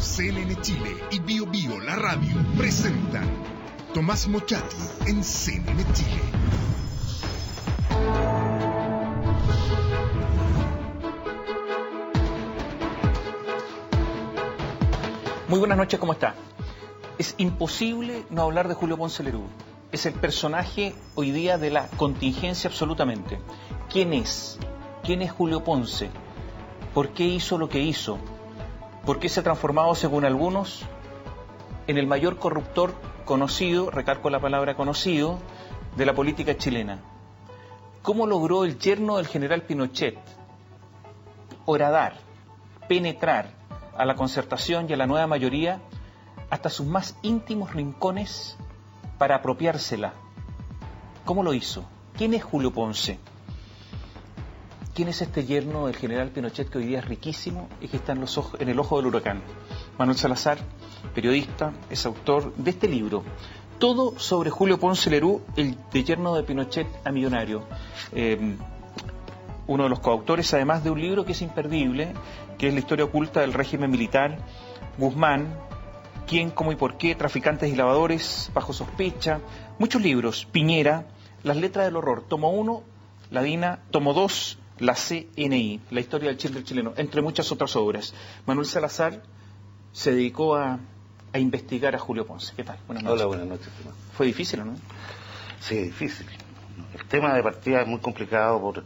CNN Chile y Bio Bio, la radio, presentan Tomás Mochati en CNN Chile. Muy buenas noches, ¿cómo está? Es imposible no hablar de Julio Ponce Lerú. Es el personaje hoy día de la contingencia absolutamente. ¿Quién es? ¿Quién es Julio Ponce? ¿Por qué hizo lo que hizo? ¿Por qué se ha transformado, según algunos, en el mayor corruptor conocido, recalco la palabra conocido, de la política chilena? ¿Cómo logró el yerno del general Pinochet horadar, penetrar a la Concertación y a la nueva mayoría hasta sus más íntimos rincones para apropiársela? ¿Cómo lo hizo? ¿Quién es Julio Ponce? ¿Quién es este yerno del general Pinochet que hoy día es riquísimo y que está en el ojo del huracán? Manuel Salazar, periodista, es autor de este libro, Todo sobre Julio Ponce Lerú, el de yerno de Pinochet a millonario. Uno de los coautores, además de un libro que es imperdible, que es La historia oculta del régimen militar, Guzmán, ¿Quién, cómo y por qué?, Traficantes y lavadores, Bajo sospecha, muchos libros, Piñera, Las letras del horror, tomo 1, La DINA, tomo 2, La CNI, La historia del Chile chileno, entre muchas otras obras. Manuel Salazar se dedicó a investigar a Julio Ponce. ¿Qué tal? Buenas noches. Hola, buenas noches. ¿Fue difícil o no? Sí, difícil. El tema de partida es muy complicado por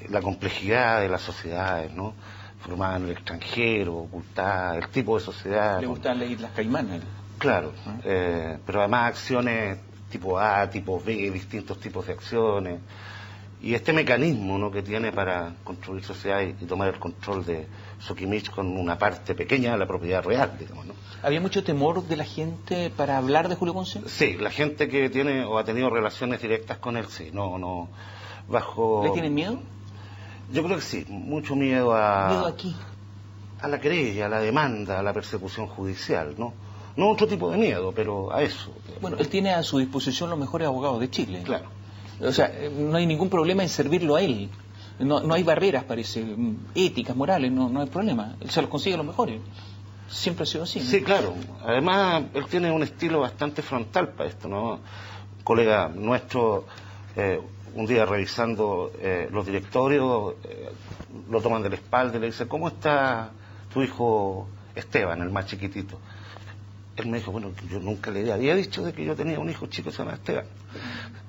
la complejidad de las sociedades, ¿no? Formadas en el extranjero, ocultadas, el tipo de sociedad. Le gustaban las Islas Caimán. Claro, pero además acciones tipo A, tipo B, distintos tipos de acciones. Y este mecanismo, ¿no?, que tiene para construir sociedad y tomar el control de Sokimich con una parte pequeña de la propiedad real, digamos, ¿no? ¿Había mucho temor de la gente para hablar de Julio Ponce? Sí, la gente que tiene o ha tenido relaciones directas con él, sí, no, bajo... ¿Le tienen miedo? Yo creo que sí, mucho miedo a... ¿Miedo a qué? A la querella, a la demanda, a la persecución judicial, ¿no? No otro tipo de miedo, pero a eso. Bueno, él tiene a su disposición los mejores abogados de Chile. Claro. O sea, no hay ningún problema en servirlo a él. No hay barreras, parece, éticas, morales, no hay problema. Él se los consigue a los mejores. Siempre ha sido así, ¿no? Sí, claro. Además, él tiene un estilo bastante frontal para esto, ¿no? Un colega nuestro, un día revisando los directorios, lo toman de la espalda y le dice: ¿cómo está tu hijo Esteban, el más chiquitito? Él me dijo: bueno, yo nunca le había dicho de que yo tenía un hijo chico que se llama Esteban.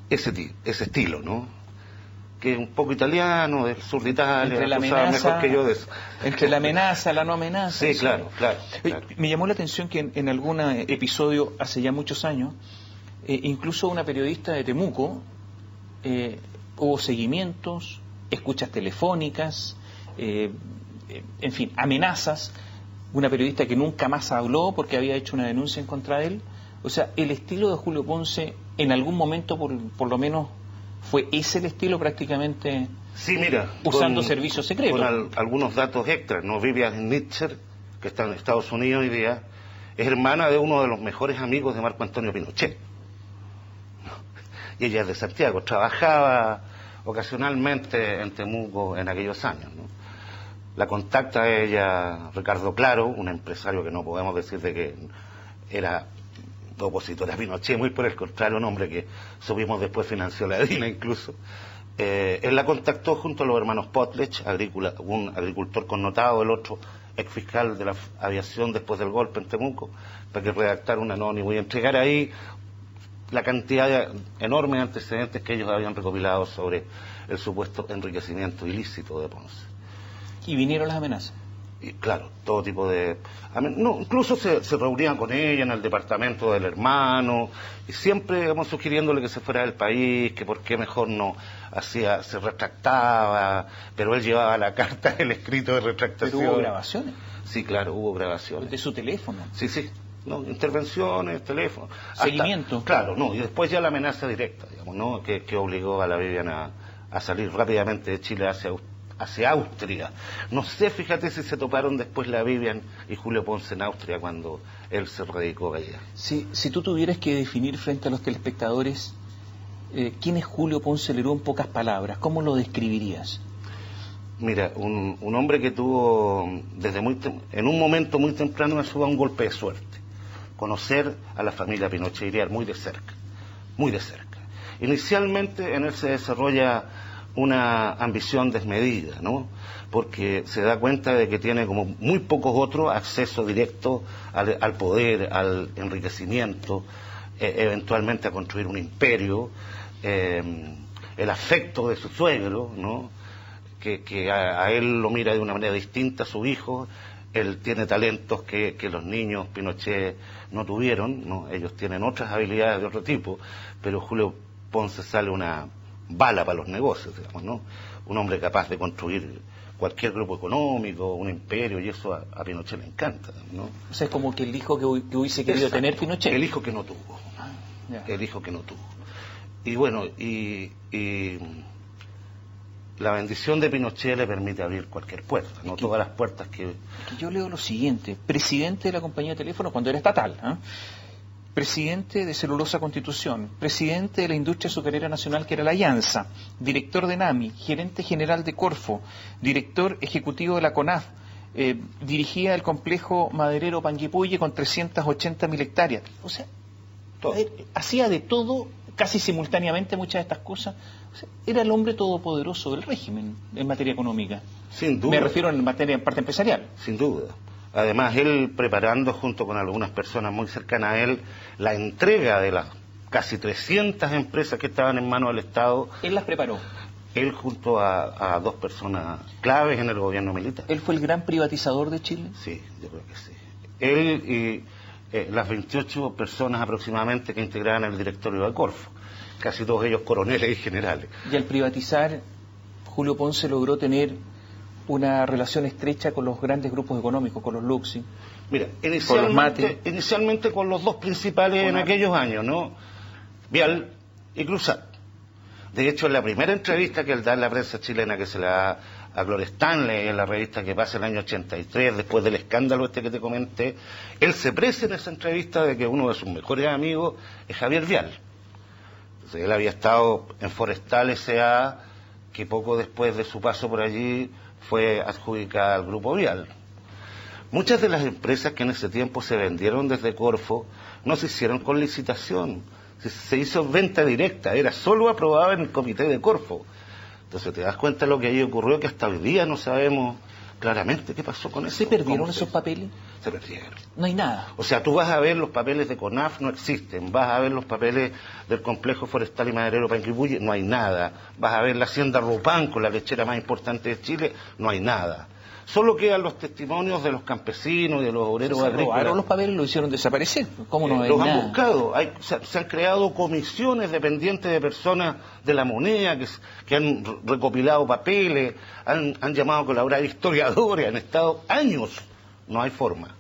Ese estilo, ¿no? Que es un poco italiano, del sur de Italia, entre la amenaza, mejor que yo de eso. Entre la amenaza, la no amenaza. Sí, claro. Me llamó la atención que en algún episodio, hace ya muchos años, incluso una periodista de Temuco, hubo seguimientos, escuchas telefónicas, en fin, amenazas. Una periodista que nunca más habló porque había hecho una denuncia en contra de él. O sea, el estilo de Julio Ponce, en algún momento por lo menos, fue ese el estilo prácticamente. Sí, mira, usando servicios secretos. Con algunos datos extras, ¿no? Vivian Nietzsche, que está en Estados Unidos hoy día, es hermana de uno de los mejores amigos de Marco Antonio Pinochet. Y ella es de Santiago, trabajaba ocasionalmente en Temuco en aquellos años, ¿no? La contacta a ella Ricardo Claro, un empresario que no podemos decir de que era opositor a Pinochet, muy por el contrario, un hombre que supimos después financió la DINA incluso. Él la contactó junto a los hermanos Potlech, un agricultor connotado, el otro ex fiscal de la aviación después del golpe en Temuco, para que redactara un anónimo y entregar ahí la cantidad de enormes antecedentes que ellos habían recopilado sobre el supuesto enriquecimiento ilícito de Ponce. ¿Y vinieron las amenazas? Y claro, todo tipo de... No, incluso se reunían con ella en el departamento del hermano, y siempre, digamos, sugiriéndole que se fuera del país, que por qué mejor no hacía, se retractaba, pero él llevaba la carta, el escrito de retractación. ¿Pero hubo grabaciones? Sí, claro, hubo grabaciones. ¿De su teléfono? Sí, no, intervenciones, teléfono. ¿Seguimiento? Claro, no, y después ya la amenaza directa, digamos, ¿no? Que obligó a la Vivian a salir rápidamente de Chile hacia Austria. No sé, fíjate si se toparon después la Vivian y Julio Ponce en Austria cuando él se radicó allá. Si tú tuvieras que definir frente a los telespectadores quién es Julio Ponce Lerú en pocas palabras, ¿cómo lo describirías? Mira, un hombre que tuvo en un momento muy temprano de su vida un golpe de suerte. Conocer a la familia Pinochet muy de cerca, muy de cerca. Inicialmente en él se desarrolla una ambición desmedida, ¿no? Porque se da cuenta de que tiene, como muy pocos otros, acceso directo al poder, al enriquecimiento, eventualmente a construir un imperio, el afecto de su suegro, ¿no? Que a él lo mira de una manera distinta a su hijo. Él tiene talentos que los niños Pinochet no tuvieron, ¿no? Ellos tienen otras habilidades de otro tipo, pero Julio Ponce sale una bala para los negocios, digamos, ¿no? Un hombre capaz de construir cualquier grupo económico, un imperio, y eso a Pinochet le encanta, ¿no? O sea, es como que el hijo que hubiese querido Exacto. tener Pinochet. El hijo que no tuvo. El hijo que no tuvo. Y bueno, y la bendición de Pinochet le permite abrir cualquier puerta, no todas las puertas que... Yo leo lo siguiente: presidente de la compañía de teléfono cuando era estatal, presidente de Celulosa Constitución, presidente de la industria azucarera nacional que era la Alianza, director de NAMI, gerente general de Corfo, director ejecutivo de la CONAF, dirigía el complejo maderero Panguipulli con 380.000 hectáreas. O sea, hacía de todo casi simultáneamente muchas de estas cosas. O sea, era el hombre todopoderoso del régimen en materia económica. Sin duda. Me refiero en materia en parte empresarial. Sin duda. Además, él preparando junto con algunas personas muy cercanas a él la entrega de las casi 300 empresas que estaban en manos del Estado. Él las preparó. Él junto a dos personas claves en el gobierno militar. ¿Él fue el gran privatizador de Chile? Sí, yo creo que sí. Él y las 28 personas aproximadamente que integraban el directorio de Corfo, casi todos ellos coroneles y generales. Y al privatizar, Julio Ponce logró tener una relación estrecha con los grandes grupos económicos, con los Luxi. Mira, inicialmente con los dos principales en aquellos años, ¿no? Vial y Cruzat. De hecho, en la primera entrevista que él da en la prensa chilena, que se la da a Gloria Stanley, en la revista que pasa el año 83, después del escándalo que te comenté, él se presa en esa entrevista de que uno de sus mejores amigos es Javier Vial. Entonces, él había estado en Forestal S.A., que poco después de su paso por allí fue adjudicada al Grupo Vial. Muchas de las empresas que en ese tiempo se vendieron desde Corfo no se hicieron con licitación, se hizo venta directa, era solo aprobada en el comité de Corfo. Entonces te das cuenta de lo que ahí ocurrió, que hasta hoy día no sabemos claramente qué pasó con eso. ¿Se perdieron esos papeles? Se perdieron. No hay nada. O sea, tú vas a ver los papeles de CONAF, no existen. Vas a ver los papeles del complejo forestal y maderero Panguipulli, no hay nada. Vas a ver la hacienda Rupanco, la lechera más importante de Chile, no hay nada. Solo quedan los testimonios de los campesinos y de los obreros agrícolas. Robaron los papeles y lo hicieron desaparecer. ¿Cómo no hay los nada? Han buscado. Se han creado comisiones dependientes de personas de la moneda que han recopilado papeles, han llamado a colaborar historiadores, han estado años. No hay forma.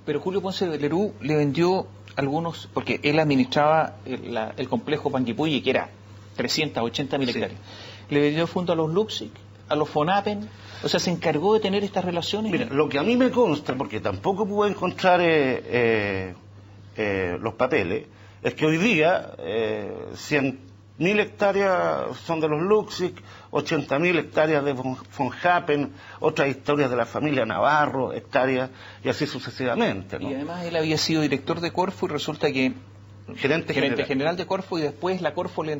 Pero Julio Ponce de Lerú le vendió algunos, porque él administraba el complejo Panguipulli, que era 380.000 hectáreas. Le vendió fondo a los Luxic, a los Fonapen. O sea, se encargó de tener estas relaciones. Mira, lo que a mí me consta, porque tampoco pude encontrar los papeles, es que hoy día 100.000 hectáreas son de los Luxic, 80.000 hectáreas de von Happen, otras historias de la familia Navarro, hectáreas, y así sucesivamente, ¿no? Y además él había sido director de Corfo y resulta que gerente general de Corfo, y después la Corfo le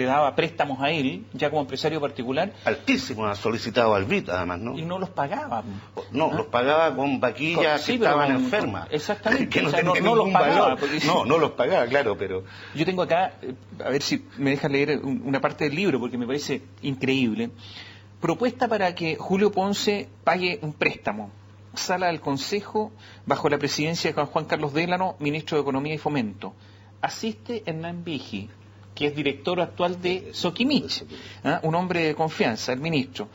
daba préstamos a él, ya como empresario particular. Altísimos, ha solicitado al BID además, ¿no? Y no los pagaba. No, los pagaba con vaquillas que estaban enfermas. Exactamente. Que no, o sea, tenían no los pagaba. No los pagaba, claro, pero... Yo tengo acá, a ver si me dejan leer una parte del libro, porque me parece increíble. Propuesta para que Julio Ponce pague un préstamo. Sala del Consejo, bajo la presidencia de Juan Carlos Délano, ministro de Economía y Fomento. Asiste Hernán Vigi, que es director actual de Soquimich, un hombre de confianza, el ministro.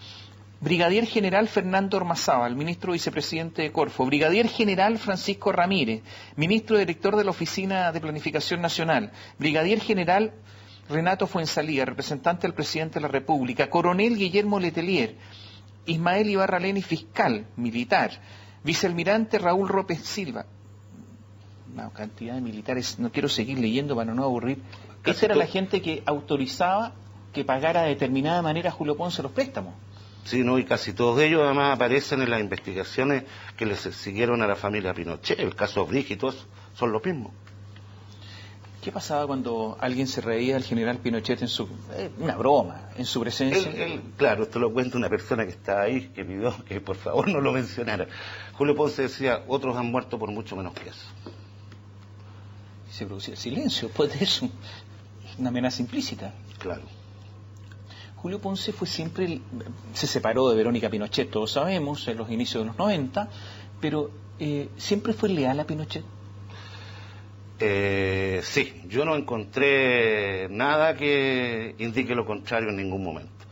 Brigadier General Fernando Ormazábal, ministro vicepresidente de Corfo. Brigadier General Francisco Ramírez, ministro director de la Oficina de Planificación Nacional. Brigadier General Renato Fuenzalía, representante del presidente de la República. Coronel Guillermo Letelier. Ismael Ibarra Leni, fiscal militar. Vicealmirante Raúl López Silva. Una cantidad de militares, no quiero seguir leyendo para no aburrir. Esa era la gente que autorizaba que pagara de determinada manera a Julio Ponce los préstamos. Sí, ¿no? Y casi todos ellos además aparecen en las investigaciones que les siguieron a la familia Pinochet. El caso Brígido y todos son los mismos. ¿Qué pasaba cuando alguien se reía del general Pinochet en su... una broma, en su presencia? Claro, esto lo cuenta una persona que está ahí, que pidió que por favor no lo mencionara. Julio Ponce decía, otros han muerto por mucho menos que eso. Y se producía el silencio, después de eso. Una amenaza implícita. Claro. Julio Ponce fue siempre... se separó de Verónica Pinochet, todos sabemos, en los inicios de los 90, pero siempre fue leal a Pinochet. Sí, yo no encontré nada que indique lo contrario en ningún momento.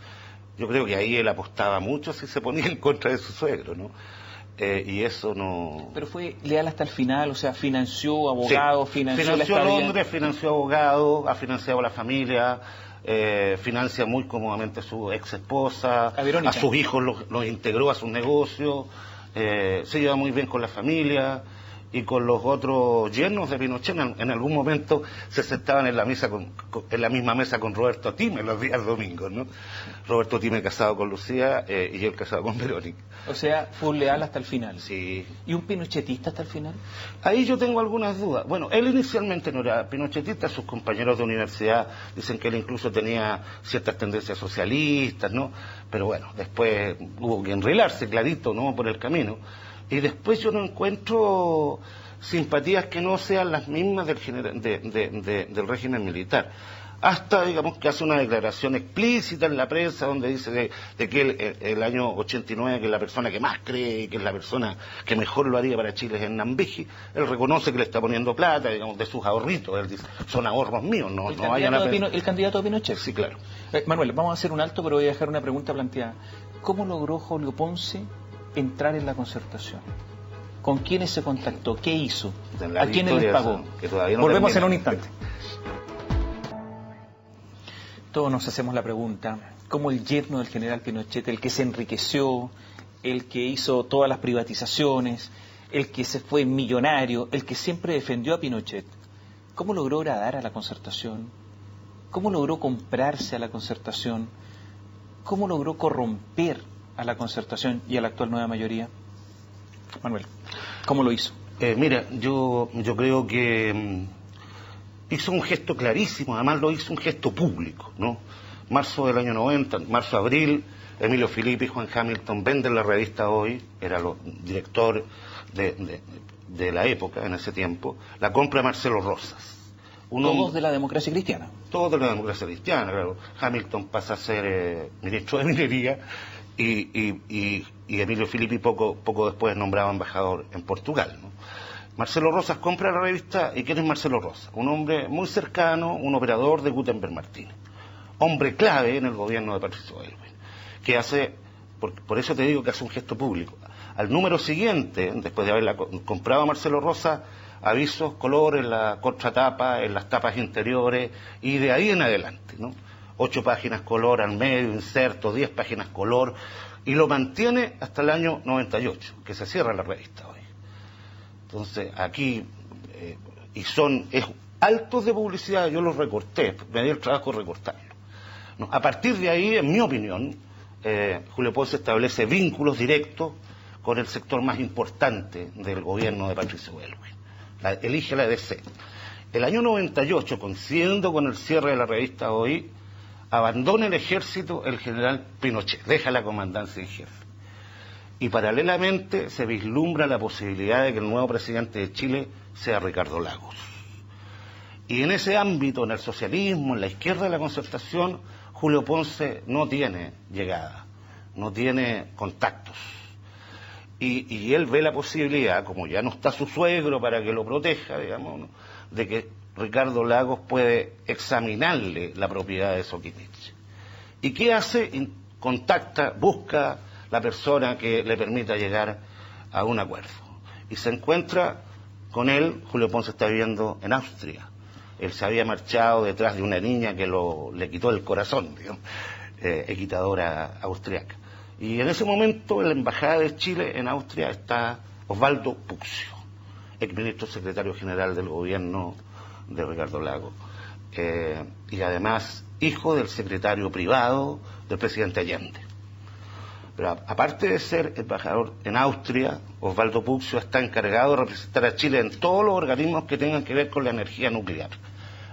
Yo creo que ahí él apostaba mucho si se ponía en contra de su suegro, ¿no? Y eso no... Pero fue leal hasta el final, o sea, financió abogados, sí, financió la estadía. estabilidad. Londres, financió abogados, ha financiado a la familia, financia muy cómodamente a su ex esposa, a sus hijos los integró a sus negocios, se lleva muy bien con la familia. Y con los otros yernos de Pinochet, en algún momento se sentaban en la mesa en la misma mesa con Roberto Time los días domingos, ¿no? Roberto Time casado con Lucía y él casado con Verónica. O sea, fue leal hasta el final. Sí. ¿Y un pinochetista hasta el final? Ahí yo tengo algunas dudas. Bueno, él inicialmente no era pinochetista, sus compañeros de universidad dicen que él incluso tenía ciertas tendencias socialistas, ¿no? Pero bueno, después hubo que enrilarse, clarito, ¿no? Por el camino. Y después yo no encuentro simpatías que no sean las mismas del régimen militar. Hasta, digamos, que hace una declaración explícita en la prensa donde dice de que el año 89, que es la persona que más cree, que es la persona que mejor lo haría para Chile es Hernán Vigi. Él reconoce que le está poniendo plata, digamos, de sus ahorritos. Él dice, son ahorros míos, no vayan a... ¿El candidato a Pinochet? Sí, claro. Manuel, vamos a hacer un alto, pero voy a dejar una pregunta planteada. ¿Cómo logró Julio Ponce entrar en la Concertación? ¿Con quiénes se contactó? ¿Qué hizo? ¿A quiénes les pagó? Volvemos en un instante. Todos nos hacemos la pregunta, ¿cómo el yerno del general Pinochet, el que se enriqueció, el que hizo todas las privatizaciones, el que se fue millonario, el que siempre defendió a Pinochet, cómo logró agradar a la Concertación? ¿Cómo logró comprarse a la Concertación? ¿Cómo logró corromper a la Concertación y a la actual nueva mayoría? Manuel, ¿cómo lo hizo? Mira, yo creo que hizo un gesto clarísimo, además lo hizo un gesto público, ¿no? Marzo del año 90, marzo-abril, Emilio Filippi y Juan Hamilton venden la revista Hoy, era el director de la época, en ese tiempo, la compra Marcelo Rosas. Todos de la democracia cristiana. Todos de la democracia cristiana, claro. Hamilton pasa a ser ministro de Minería y Emilio Filippi poco después nombrado embajador en Portugal, ¿no? Marcelo Rosas compra la revista, ¿y quién es Marcelo Rosas? Un hombre muy cercano, un operador de Gutenberg Martínez, hombre clave en el gobierno de Patricio Aylwin, que hace, por eso te digo que hace un gesto público. Al número siguiente, después de haberla comprado a Marcelo Rosas, avisos, color en la contratapa, en las tapas interiores, y de ahí en adelante, ¿no? 8 páginas color al medio, inserto, 10 páginas color, y lo mantiene hasta el año 98, que se cierra la revista Hoy. Entonces, aquí, es altos de publicidad, yo los recorté, me di el trabajo de recortarlo, ¿no? A partir de ahí, en mi opinión, Julio Ponce establece vínculos directos con el sector más importante del gobierno de Patricio Aylwin. Elige la EDC. El año 98, coincidiendo con el cierre de la revista Hoy, abandona el ejército el general Pinochet, deja la comandancia en jefe. Y paralelamente se vislumbra la posibilidad de que el nuevo presidente de Chile sea Ricardo Lagos. Y en ese ámbito, en el socialismo, en la izquierda de la Concertación, Julio Ponce no tiene llegada, no tiene contactos. Y él ve la posibilidad, como ya no está su suegro para que lo proteja, digamos, ¿no?, de que Ricardo Lagos puede examinarle la propiedad de Soquimich. ¿Y qué hace? Contacta, busca la persona que le permita llegar a un acuerdo. Y se encuentra con él. Julio Ponce está viviendo en Austria. Él se había marchado detrás de una niña que le quitó el corazón, digamos, equitadora austriaca. Y en ese momento en la Embajada de Chile en Austria está Osvaldo Puccio, exministro secretario general del gobierno de Ricardo Lagos, y además hijo del secretario privado del presidente Allende. Pero aparte de ser embajador en Austria, Osvaldo Puxio está encargado de representar a Chile en todos los organismos que tengan que ver con la energía nuclear.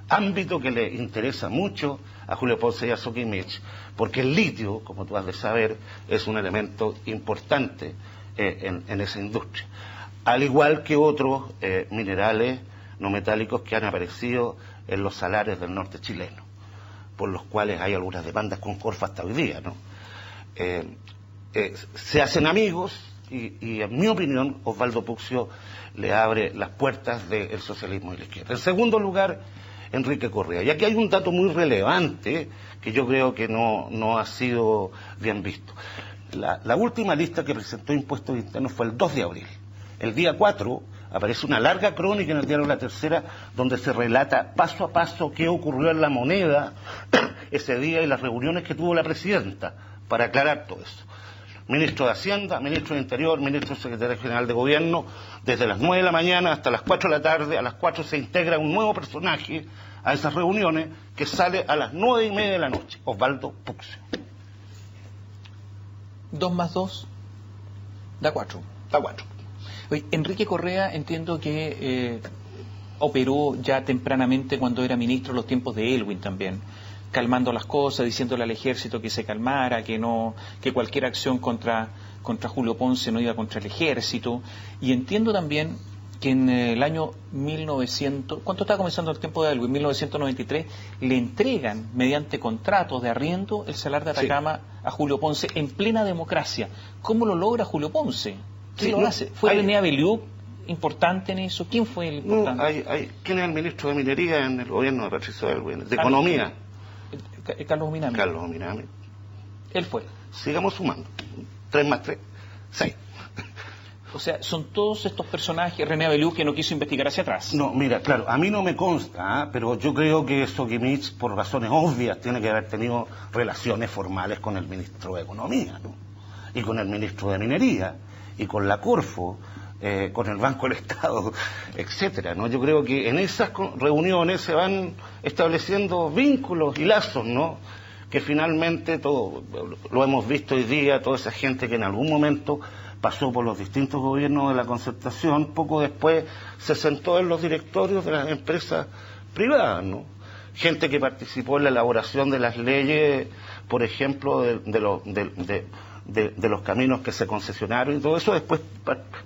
Ámbito que le interesa mucho a Julio Ponce y a Sokimich, porque el litio, como tú has de saber, es un elemento importante en esa industria. Al igual que otros minerales no metálicos que han aparecido en los salares del norte chileno, por los cuales hay algunas demandas con Corfo hasta hoy día, ¿no? Se hacen amigos y en mi opinión Osvaldo Puxio le abre las puertas del socialismo y la izquierda. En segundo lugar, Enrique Correa. Y aquí hay un dato muy relevante que yo creo que no ha sido bien visto. La última lista que presentó Impuestos Internos fue el 2 de abril. El día 4 aparece una larga crónica en el diario La Tercera donde se relata paso a paso qué ocurrió en la moneda ese día y las reuniones que tuvo la presidenta para aclarar todo eso. Ministro de Hacienda, Ministro de Interior, Ministro Secretario General de Gobierno, desde las 9 de la mañana hasta las 4 de la tarde, a las 4 se integra un nuevo personaje a esas reuniones que sale a las 9:30 de la noche, Osvaldo Puxio. 2 más 2 da 4. Da 4. Oye, Enrique Correa entiendo que operó ya tempranamente cuando era ministro en los tiempos de Elwin también, calmando las cosas, diciéndole al ejército que se calmara, que cualquier acción contra Julio Ponce no iba contra el ejército. Y entiendo también que en el año 1900, ¿cuánto estaba comenzando el tiempo de Elwin? 1993, le entregan mediante contratos de arriendo el salar de Atacama a Julio Ponce en plena democracia. ¿Cómo lo logra Julio Ponce? ¿Quién lo hace? ¿Fue René Abeliuk importante en eso? ¿Quién fue el importante? ¿Quién es el ministro de Minería en el gobierno de Patricio Elwin? De Economía. Carlos Minami. Carlos Minami. Él fue. Sigamos sumando. 3 más 3, 6. O sea, son todos estos personajes, René Abeliuk, que no quiso investigar hacia atrás. No, mira, claro, a mí no me consta, pero yo creo que Sokimich, por razones obvias, tiene que haber tenido relaciones formales con el ministro de Economía, ¿no? Y con el ministro de Minería, y con la Corfo, con el Banco del Estado, etcétera, ¿no? Yo creo que en esas reuniones se van estableciendo vínculos y lazos, ¿no? Que finalmente todo lo hemos visto hoy día, toda esa gente que en algún momento pasó por los distintos gobiernos de la Concertación, poco después se sentó en los directorios de las empresas privadas, ¿no? Gente que participó en la elaboración de las leyes, por ejemplo, de los caminos que se concesionaron y todo eso, después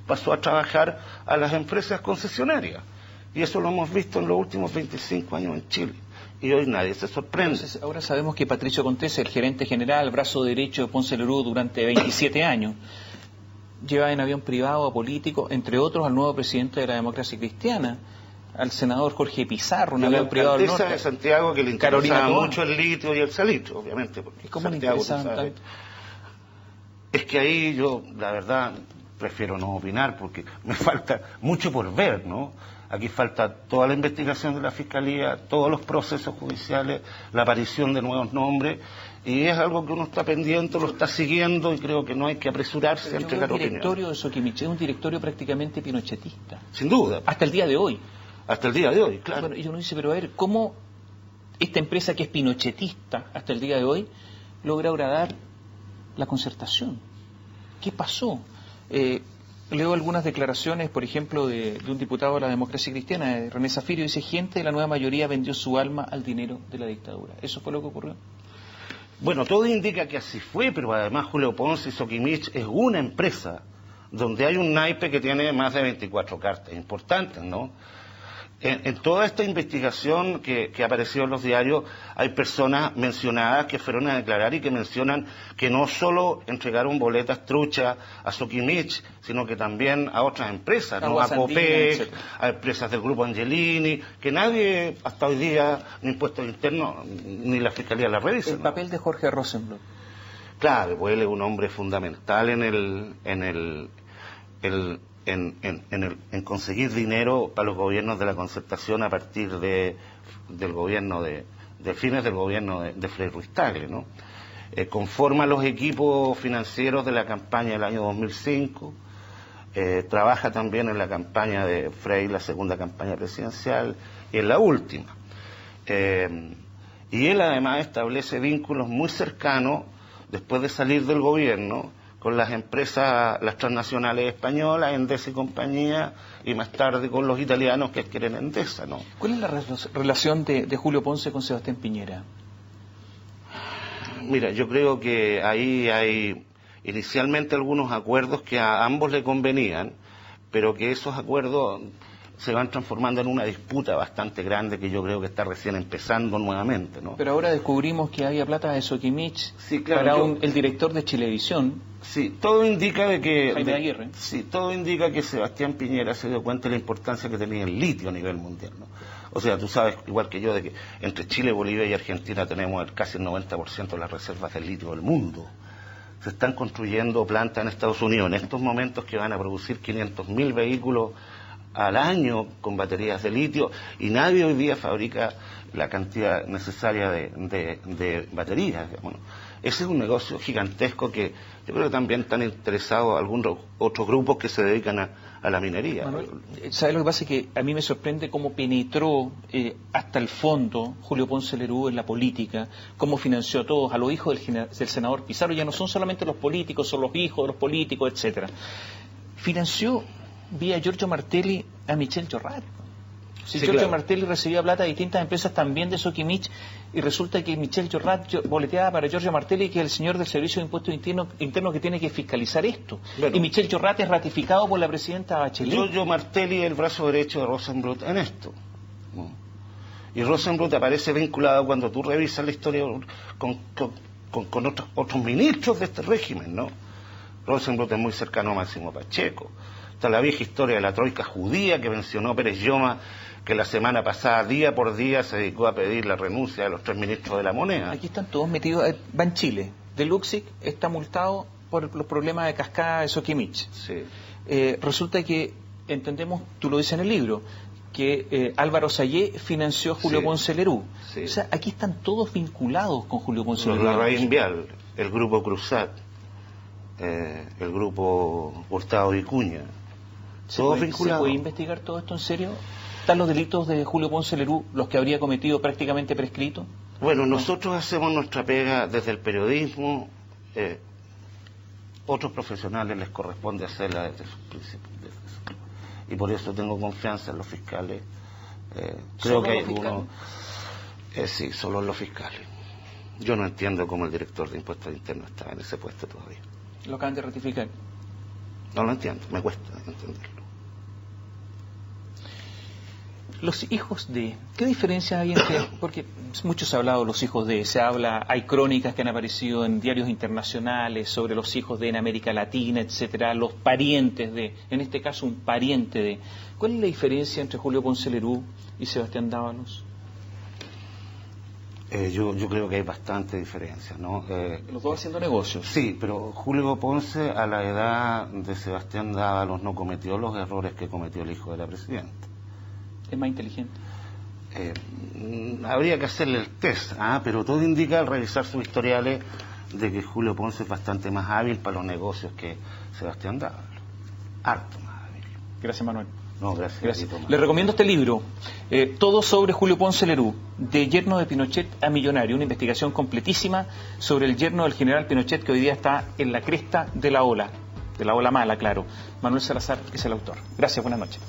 pasó a trabajar a las empresas concesionarias. Y eso lo hemos visto en los últimos 25 años en Chile. Y hoy nadie se sorprende. Entonces, ahora sabemos que Patricio Contese, el gerente general, brazo derecho de Ponce Lerú durante 27 años, lleva en avión privado a políticos, entre otros al nuevo presidente de la Democracia Cristiana, al senador Jorge Pizarro, un avión privado del norte. De Santiago, que le interesaba mucho el litio y el salitro, obviamente. Porque ¿Cómo le Santiago, interesaban tanto? Es que ahí yo, la verdad, prefiero no opinar porque me falta mucho por ver, ¿no? Aquí falta toda la investigación de la Fiscalía, todos los procesos judiciales, la aparición de nuevos nombres, y es algo que uno está pendiente, lo está siguiendo, y creo que no hay que apresurarse a entregar opinión. El directorio de Sokimich es un directorio prácticamente pinochetista. Sin duda. Hasta el día de hoy. Hasta el día de hoy, claro. Bueno, y uno dice, pero a ver, ¿cómo esta empresa que es pinochetista hasta el día de hoy logra agradar la Concertación? ¿Qué pasó? Leo algunas declaraciones, por ejemplo, de un diputado de la Democracia Cristiana, René Zafirio, dice: gente de la nueva mayoría vendió su alma al dinero de la dictadura. ¿Eso fue lo que ocurrió? Bueno, todo indica que así fue, pero además Julio Ponce y Sokimich es una empresa donde hay un naipe que tiene más de 24 cartas importantes, ¿no? En toda esta investigación que ha aparecido en los diarios, hay personas mencionadas que fueron a declarar y que mencionan que no solo entregaron boletas truchas a Sokimich, sino que también a otras empresas, ¿no? A Copec, a empresas del Grupo Angelini, que nadie hasta hoy día, ni Impuestos Internos, ni la Fiscalía la revisa. El papel de Jorge Rosenbluth. Claro, pues él es un hombre fundamental en conseguir dinero para los gobiernos de la Concertación a partir del gobierno de fines del gobierno de Frei Ruiz Tagle, ¿no? Conforma los equipos financieros de la campaña del año 2005, trabaja también en la campaña de Frei, la segunda campaña presidencial, y en la última. Y él además establece vínculos muy cercanos, después de salir del gobierno, con las empresas, las transnacionales españolas, Endesa y compañía, y más tarde con los italianos que adquieren Endesa, ¿no? ¿Cuál es la relación de Julio Ponce con Sebastián Piñera? Mira, yo creo que ahí hay inicialmente algunos acuerdos que a ambos le convenían, pero que esos acuerdos se van transformando en una disputa bastante grande que yo creo que está recién empezando nuevamente, ¿no? Pero ahora descubrimos que había plata de Soquimich Sí, claro, para el director de Chilevisión. Sí, todo indica de que... Jaime Aguirre. Sí, todo indica que Sebastián Piñera se dio cuenta de la importancia que tenía el litio a nivel mundial, ¿no? O sea, tú sabes, igual que yo, de que entre Chile, Bolivia y Argentina tenemos casi el 90% de las reservas de litio del mundo. Se están construyendo plantas en Estados Unidos en estos momentos que van a producir 500.000 vehículos al año con baterías de litio, y nadie hoy día fabrica la cantidad necesaria de baterías. Bueno, ese es un negocio gigantesco que yo creo que también están interesados algunos otros grupos que se dedican a la minería. Manuel, ¿sabes lo que pasa? Es que a mí me sorprende cómo penetró hasta el fondo Julio Ponce Lerú en la política, cómo financió a todos, a los hijos del senador Pizarro. Ya no son solamente los políticos, son los hijos de los políticos, etcétera. Financió vía Giorgio Martelli a Michel Llorrat. Si sí, Giorgio claro. Martelli recibía plata de distintas empresas también de Soquimich, y resulta que Michel Llorrat boleteaba para Giorgio Martelli, que es el señor del Servicio de Impuestos Internos que tiene que fiscalizar esto. Bueno, y Michel Llorrat es ratificado por la presidenta Bachelet. Giorgio Martelli es el brazo derecho de Rosenbluth en esto, ¿no? Y Rosenbluth aparece vinculado cuando tú revisas la historia con otros ministros de este régimen, ¿no? Rosenbluth es muy cercano a Máximo Pacheco. Está la vieja historia de la troika judía que mencionó Pérez Lloma, que la semana pasada, día por día, se dedicó a pedir la renuncia de los 3 ministros de la moneda. Aquí están todos metidos. Va en Chile. De Luxic está multado por los problemas de cascada de Soquimich. Sí. Resulta que, entendemos, tú lo dices en el libro, que Álvaro Sayé financió a Julio Sí. Ponce Lerú. Sí. O sea, aquí están todos vinculados con Julio Ponce Lerú. La Raíz Vial, el grupo Cruzat, el grupo Hurtado Vicuña, todos vinculados. ¿Se puede investigar todo esto en serio? ¿Están los delitos de Julio Ponce Lerú, los que habría cometido, prácticamente prescritos? Bueno, nosotros hacemos nuestra pega desde el periodismo, otros profesionales les corresponde hacerla desde sus principios. Y por eso tengo confianza en los fiscales. Creo que hay algunos... sí, solo en los fiscales. Yo no entiendo cómo el director de Impuestos Internos está en ese puesto todavía. Lo acaban de ratificar. No lo entiendo, me cuesta entenderlo. Los hijos de... ¿Qué diferencia hay entre...? Porque mucho se ha hablado de los hijos de... hay crónicas que han aparecido en diarios internacionales sobre los hijos de en América Latina, etcétera, los parientes de... En este caso, un pariente de... ¿Cuál es la diferencia entre Julio Ponce Lerú y Sebastián Dávalos? Yo creo que hay bastante diferencia, ¿no? Los dos haciendo negocios. Sí, pero Julio Ponce, a la edad de Sebastián Dávalos, no cometió los errores que cometió el hijo de la presidenta. Es más inteligente. Habría que hacerle el test, pero todo indica al revisar sus historiales de que Julio Ponce es bastante más hábil para los negocios que Sebastián Dávalos. Harto más hábil. Gracias, Manuel. No, gracias. Le recomiendo este libro, Todo sobre Julio Ponce Lerú, de yerno de Pinochet a millonario, una investigación completísima sobre el yerno del general Pinochet que hoy día está en la cresta de la ola mala, claro. Manuel Salazar es el autor. Gracias, buenas noches.